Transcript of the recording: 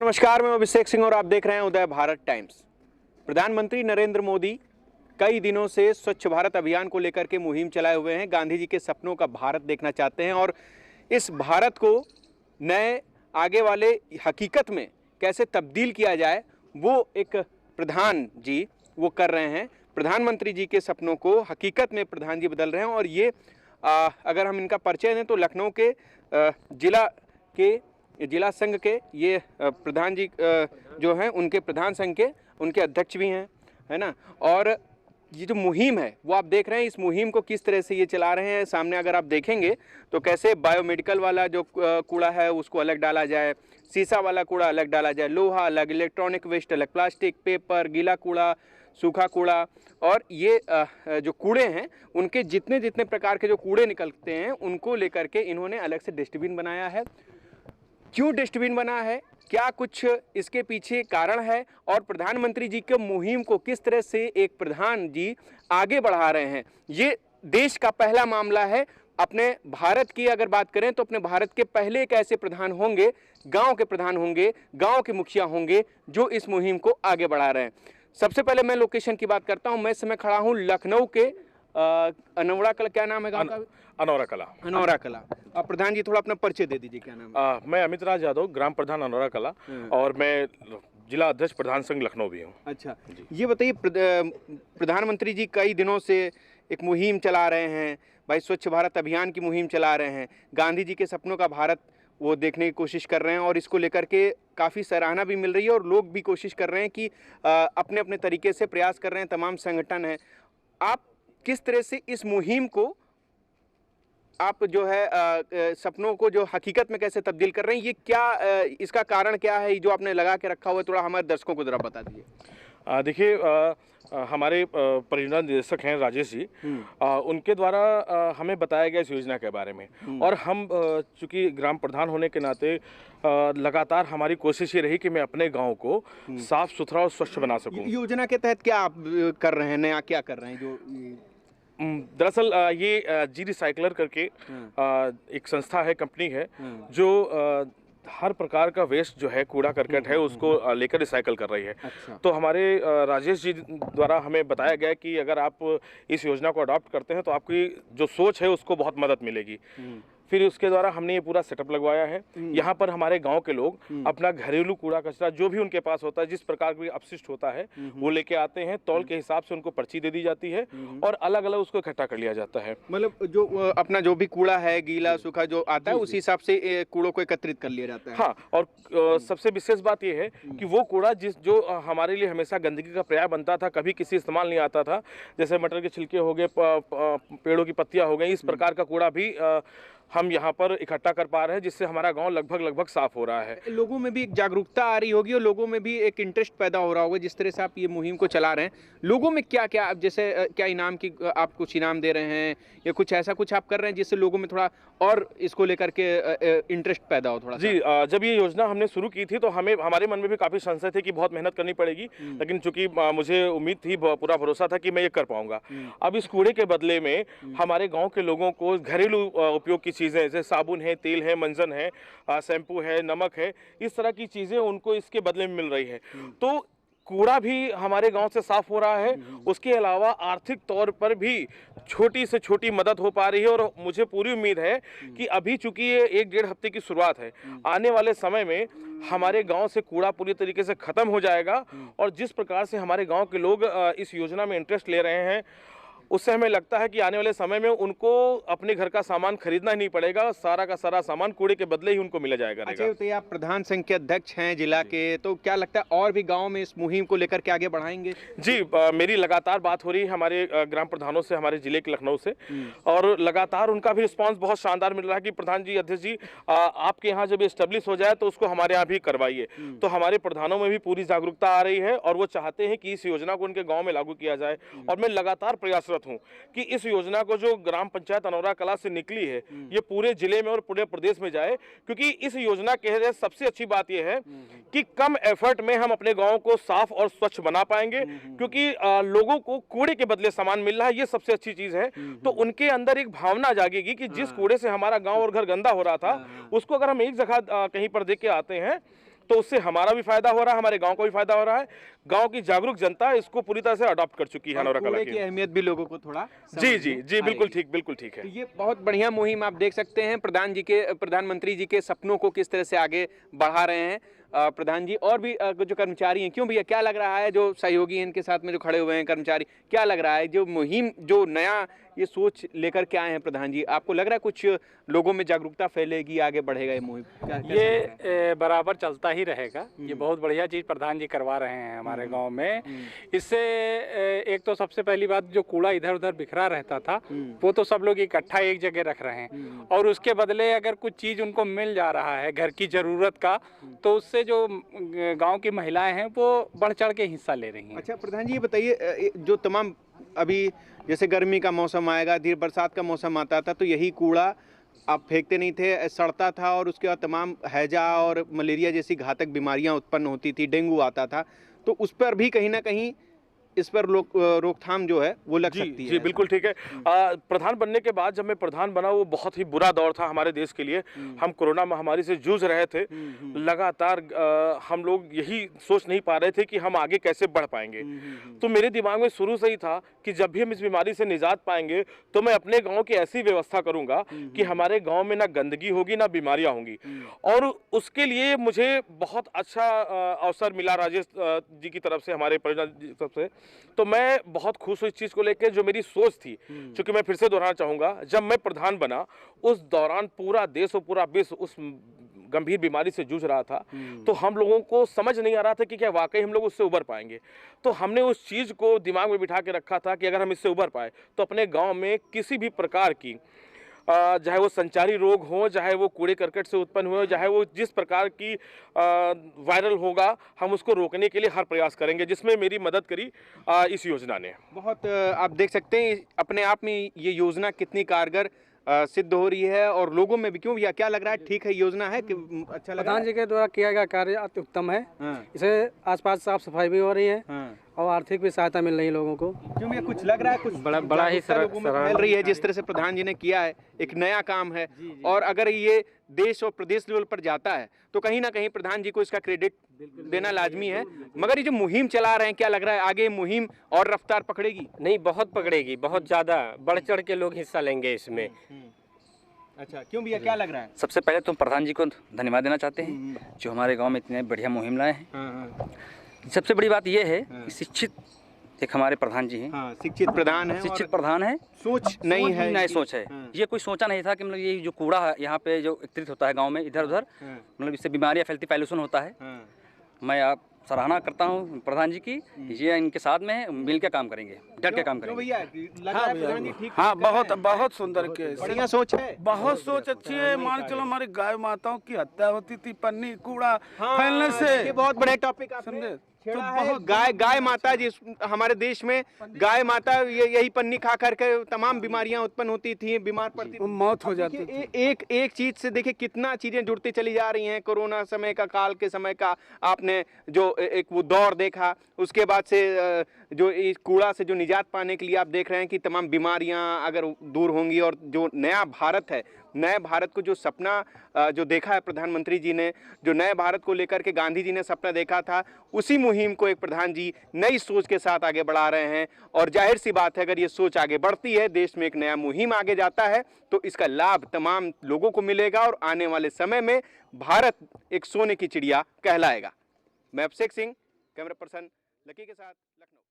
नमस्कार, मैं अभिषेक सिंह और आप देख रहे हैं उदय भारत टाइम्स। प्रधानमंत्री नरेंद्र मोदी कई दिनों से स्वच्छ भारत अभियान को लेकर के मुहिम चलाए हुए हैं। गांधी जी के सपनों का भारत देखना चाहते हैं और इस भारत को नए आगे वाले हकीकत में कैसे तब्दील किया जाए, वो एक प्रधान जी वो कर रहे हैं। प्रधानमंत्री जी के सपनों को हकीकत में प्रधान जी बदल रहे हैं। और ये अगर हम इनका परिचय दें तो लखनऊ के जिला संघ के ये प्रधान जी जो हैं, उनके प्रधान संघ के उनके अध्यक्ष भी हैं, है ना। और ये जो मुहिम है वो आप देख रहे हैं, इस मुहिम को किस तरह से ये चला रहे हैं। सामने अगर आप देखेंगे तो कैसे बायोमेडिकल वाला जो कूड़ा है उसको अलग डाला जाए, शीशा वाला कूड़ा अलग डाला जाए, लोहा अलग, इलेक्ट्रॉनिक वेस्ट अलग, प्लास्टिक, पेपर, गीला कूड़ा, सूखा कूड़ा। और ये जो कूड़े हैं उनके जितने जितने प्रकार के जो कूड़े निकलते हैं उनको लेकर के इन्होंने अलग से डस्टबिन बनाया है। क्यों डस्टबिन बना है, क्या कुछ इसके पीछे कारण है, और प्रधानमंत्री जी के मुहिम को किस तरह से एक प्रधान जी आगे बढ़ा रहे हैं, ये देश का पहला मामला है। अपने भारत की अगर बात करें तो अपने भारत के पहले एक ऐसे प्रधान होंगे, गांव के प्रधान होंगे, गांव के मुखिया होंगे जो इस मुहिम को आगे बढ़ा रहे हैं। सबसे पहले मैं लोकेशन की बात करता हूं। मैं इस समय खड़ा हूं लखनऊ के अनौरा कला, क्या नाम है गांव का? अनौरा कला। अनौरा कला। अब प्रधान जी थोड़ा अपना परिचय दे दीजिए, क्या नाम है? मैं अमित राज यादव, ग्राम प्रधान अनौरा कला, और मैं जिला अध्यक्ष प्रधान संघ लखनऊ भी हूँ। अच्छा, ये बताइए, प्रधानमंत्री जी कई दिनों से एक मुहिम चला रहे हैं भाई, स्वच्छ भारत अभियान की मुहिम चला रहे हैं। गांधी जी के सपनों का भारत वो देखने की कोशिश कर रहे हैं और इसको लेकर के काफ़ी सराहना भी मिल रही है और लोग भी कोशिश कर रहे हैं कि अपने अपने तरीके से प्रयास कर रहे हैं, तमाम संगठन हैं। आप किस तरह से इस मुहिम को आप जो है सपनों को जो हकीकत में कैसे तब्दील कर रहे हैं, ये क्या इसका कारण क्या है जो आपने लगा के रखा हुआ है, थोड़ा हमारे दर्शकों को जरा बता दीजिए। देखिए, हमारे परियोजना निदेशक हैं राजेश जी, उनके द्वारा हमें बताया गया इस योजना के बारे में। और हम चूंकि ग्राम प्रधान होने के नाते लगातार हमारी कोशिश ये रही कि मैं अपने गांव को साफ सुथरा और स्वच्छ बना सकूं। योजना के तहत क्या आप कर रहे हैं, नया क्या कर रहे हैं? जो दरअसल ये जी रिसाइकलर करके एक संस्था है, कंपनी है, जो हर प्रकार का वेस्ट जो है, कूड़ा करकट है, उसको लेकर रिसाइकल कर रही है। अच्छा। तो हमारे राजेश जी द्वारा हमें बताया गया कि अगर आप इस योजना को अडॉप्ट करते हैं तो आपकी जो सोच है उसको बहुत मदद मिलेगी। फिर उसके द्वारा हमने ये पूरा सेटअप लगवाया है। यहाँ पर हमारे गांव के लोग अपना घरेलू कूड़ा कचरा जो भी उनके पास होता है, जिस प्रकार का अपशिष्ट होता है, वो लेके आते हैं। तौल के हिसाब से उनको पर्ची दे दी जाती है और अलग अलग उसको इकट्ठा कर लिया जाता है। मतलब जो अपना जो भी कूड़ा है, गीला सूखा जो आता है, उसी हिसाब से कूड़ों को एकत्रित कर लिया जाता है। हाँ, और सबसे विशेष बात यह है कि वो कूड़ा जो हमारे लिए हमेशा गंदगी का पर्याय बनता था, कभी किसी इस्तेमाल नहीं आता था, जैसे मटर के छिलके हो गए, पेड़ों की पत्तियां हो गई, इस प्रकार का कूड़ा भी हम यहाँ पर इकट्ठा कर पा रहे हैं, जिससे हमारा गांव लगभग साफ हो रहा है। लोगों में भी एक जागरूकता आ रही होगी और लोगों में भी एक इंटरेस्ट पैदा हो रहा होगा। जिस तरह से आप ये मुहिम को चला रहे हैं, लोगों में क्या क्या, जैसे क्या इनाम की आप कुछ इनाम दे रहे हैं या कुछ ऐसा कुछ आप कर रहे हैं जिससे लोगों में थोड़ा और इसको लेकर के इंटरेस्ट पैदा हो थोड़ा? जी, जब ये योजना हमने शुरू की थी तो हमारे मन में भी काफी संशय थे कि बहुत मेहनत करनी पड़ेगी, लेकिन चूंकि मुझे उम्मीद थी, पूरा भरोसा था कि मैं ये कर पाऊंगा। अब इस कूड़े के बदले में हमारे गाँव के लोगों को घरेलू उपयोग की चीजें, जैसे साबुन है, तेल है, मंजन है, शैम्पू है, नमक है, इस तरह की चीजें उनको इसके बदले में मिल रही है। तो कूड़ा भी हमारे गांव से साफ हो रहा है। उसके अलावा आर्थिक तौर पर भी छोटी से छोटी मदद हो पा रही है। और मुझे पूरी उम्मीद है कि अभी चूंकि ये 1-1.5 हफ्ते की शुरुआत है, आने वाले समय में हमारे गांव से कूड़ा पूरी तरीके से खत्म हो जाएगा। और जिस प्रकार से हमारे गांव के लोग इस योजना में इंटरेस्ट ले रहे हैं, उससे हमें लगता है कि आने वाले समय में उनको अपने घर का सामान खरीदना ही नहीं पड़ेगा, सारा का सारा सामान कूड़े के बदले ही उनको मिला जाएगा। अच्छा, तो आप प्रधान संघ के अध्यक्ष हैं जिला के, तो क्या लगता है और भी गांव में इस मुहिम को लेकर के आगे बढ़ाएंगे? जी, मेरी लगातार बात हो रही है हमारे ग्राम प्रधानों से, हमारे जिले के लखनऊ से, और लगातार उनका भी रिस्पॉन्स बहुत शानदार मिल रहा है कि प्रधान जी, अध्यक्ष जी, आपके यहाँ जब एस्टेब्लिश हो जाए तो उसको हमारे यहाँ भी करवाइए। तो हमारे प्रधानों में भी पूरी जागरूकता आ रही है और वो चाहते हैं कि इस योजना को उनके गाँव में लागू किया जाए। और मैं लगातार प्रयासरत हूं कि इस योजना को जो ग्राम पंचायत अनौरा कला से निकली है, ये पूरे जिले में और पूरे प्रदेश में जाए। क्योंकि इस योजना के सबसे अच्छी बात यह है कि कम एफर्ट में हम अपने गांव को साफ और स्वच्छ बना पाएंगे, क्योंकि लोगों को कूड़े के बदले सामान मिल रहा है, ये सबसे अच्छी चीज है। तो उनके अंदर एक भावना जागेगी कि जिस कूड़े से हमारा गांव और घर गंदा हो रहा था, उसको अगर हम एक जगह कहीं पर देख के आते हैं तो उससे हमारा भी फायदा हो रहा है, हमारे गांव को भी फायदा हो रहा है। गांव की जागरूक जनता इसको पूरी तरह से अडॉप्ट कर चुकी है नौरा कला की अहमियत भी लोगों को थोड़ा जी बिल्कुल ठीक है। तो ये बहुत बढ़िया मुहिम आप देख सकते हैं, प्रधानमंत्री जी के सपनों को किस तरह से आगे बढ़ा रहे हैं प्रधान जी। और भी जो कर्मचारी हैं, क्यों भैया क्या लग रहा है, जो सहयोगी हैं इनके साथ में जो खड़े हुए हैं कर्मचारी, क्या लग रहा है जो मुहिम, जो नया ये सोच लेकर के आए हैं प्रधान जी, आपको लग रहा है कुछ लोगों में जागरूकता फैलेगी, आगे बढ़ेगा ये मुहिम? ये बराबर चलता ही रहेगा। ये बहुत बढ़िया चीज़ प्रधान जी करवा रहे हैं हमारे गांव में। इससे एक तो सबसे पहली बात, जो कूड़ा इधर उधर बिखरा रहता था वो तो सब लोग इकट्ठा एक जगह रख रहे हैं, और उसके बदले अगर कुछ चीज़ उनको मिल जा रहा है घर की ज़रूरत का, तो उससे जो गांव की महिलाएं हैं वो बढ़ चढ़ के हिस्सा ले रही हैं। अच्छा प्रधान जी, ये बताइए, जो तमाम अभी जैसे गर्मी का मौसम आएगा, धीरे बरसात का मौसम आता था, तो यही कूड़ा आप फेंकते नहीं थे, सड़ता था और उसके बाद तमाम हैजा और मलेरिया जैसी घातक बीमारियां उत्पन्न होती थी, डेंगू आता था, तो उस पर भी कहीं ना कहीं इस पर रोकथाम जो है वो लग सकती है। जी बिल्कुल ठीक है। प्रधान बनने के बाद जब मैं प्रधान बना, वो बहुत ही बुरा दौर था हमारे देश के लिए। हम कोरोना महामारी से जूझ रहे थे लगातार। हम लोग यही सोच नहीं पा रहे थे कि हम आगे कैसे बढ़ पाएंगे। तो मेरे दिमाग में शुरू से ही था कि जब भी हम इस बीमारी से निजात पाएंगे तो मैं अपने गांव की ऐसी व्यवस्था करूंगा कि हमारे गांव में ना गंदगी होगी ना बीमारियां होंगी। और उसके लिए मुझे बहुत अच्छा अवसर मिला राजेश जी की तरफ से, हमारे परियोजना जी की तरफ से। तो मैं बहुत खुश हूँ इस चीज़ को लेकर। जो मेरी सोच थी, क्योंकि मैं फिर से दोहराना चाहूँगा, जब मैं प्रधान बना उस दौरान पूरा देश और पूरा विश्व उस गंभीर बीमारी से जूझ रहा था, तो हम लोगों को समझ नहीं आ रहा था कि क्या वाकई हम लोग उससे उबर पाएंगे। तो हमने उस चीज़ को दिमाग में बिठा के रखा था कि अगर हम इससे उबर पाए तो अपने गाँव में किसी भी प्रकार की, चाहे वो संचारी रोग हो, चाहे वो कूड़े करकट से उत्पन्न हुए, चाहे वो जिस प्रकार की वायरल होगा, हम उसको रोकने के लिए हर प्रयास करेंगे, जिसमें मेरी मदद करी इस योजना ने। बहुत आप देख सकते हैं अपने आप में ये योजना कितनी कारगर सिद्ध हो रही है, और लोगों में भी। क्यों भैया क्या लग रहा है, ठीक है योजना है कि अच्छा लग रहा प्रधान है? जी के द्वारा किया गया कार्य अति उत्तम है। इसे आसपास साफ सफाई भी हो रही है और आर्थिक भी सहायता मिल रही है लोगों को। क्यों भैया कुछ लग रहा है, कुछ बड़ा ही लोगों में फैल रही है जिस तरह से प्रधान जी ने किया है, एक नया काम है। और अगर ये देश और प्रदेश लेवल पर जाता है तो कहीं ना कहीं प्रधान जी को इसका क्रेडिट देना लाजमी है। मगर ये जो मुहिम चला रहे हैं, क्या लग रहा है आगे ये मुहिम और रफ्तार पकड़ेगी? नहीं, बहुत पकड़ेगी, बहुत ज़्यादा बढ़ चढ़ के लोग हिस्सा लेंगे इसमें। अच्छा, क्यों भैया क्या लग रहा है? सबसे पहले तो प्रधान जी को धन्यवाद देना चाहते हैं जो हमारे गांव में इतने बढ़िया मुहिम लाए हैं। सबसे बड़ी बात यह है कि शिक्षित एक हमारे प्रधान जी हैं। शिक्षित प्रधान है, शिक्षित प्रधान है, सोच नहीं है, नई सोच है। ये कोई सोचा नहीं था कि मतलब ये जो कूड़ा है यहाँ पे जो एकत्रित होता है गांव में इधर उधर, मतलब इससे बीमारियाँ फैलती, पॉल्यूशन होता है। मैं आप सराहना करता हूँ प्रधान जी की, ये इनके साथ में मिल के काम करेंगे, डट के काम करेंगे। भैया लग रहा है प्रधान जी ठीक? हाँ, बहुत सुंदर केस, बढ़िया सोच है, बहुत सोच अच्छी है। मान के चलो हमारी गाय माताओं की हत्या होती थी पन्नी कूड़ा फैलने से। ये बहुत बड़े टॉपिक आपने छेड़ा है। गाय माता जिस हमारे देश में गाय माता यही पन्नी खा करके तमाम बीमारियां उत्पन्न होती थी, बीमार पड़ती थी, मौत हो जाती थी। एक चीज से देखिए कितना चीजें जुड़ती चली जा रही हैं। कोरोना समय का, काल के समय का आपने जो एक वो दौर देखा, उसके बाद से जो इस कूड़ा से जो निजात पाने के लिए आप देख रहे हैं कि तमाम बीमारियां अगर दूर होंगी, और जो नया भारत है, नए भारत को जो सपना जो देखा है प्रधानमंत्री जी ने, जो नए भारत को लेकर के गांधी जी ने सपना देखा था, उसी मुहिम को एक प्रधान जी नई सोच के साथ आगे बढ़ा रहे हैं। और जाहिर सी बात है, अगर ये सोच आगे बढ़ती है, देश में एक नया मुहिम आगे जाता है, तो इसका लाभ तमाम लोगों को मिलेगा और आने वाले समय में भारत एक सोने की चिड़िया कहलाएगा। मैं Abhishek Singh, camera person lucky के साथ, लखनऊ।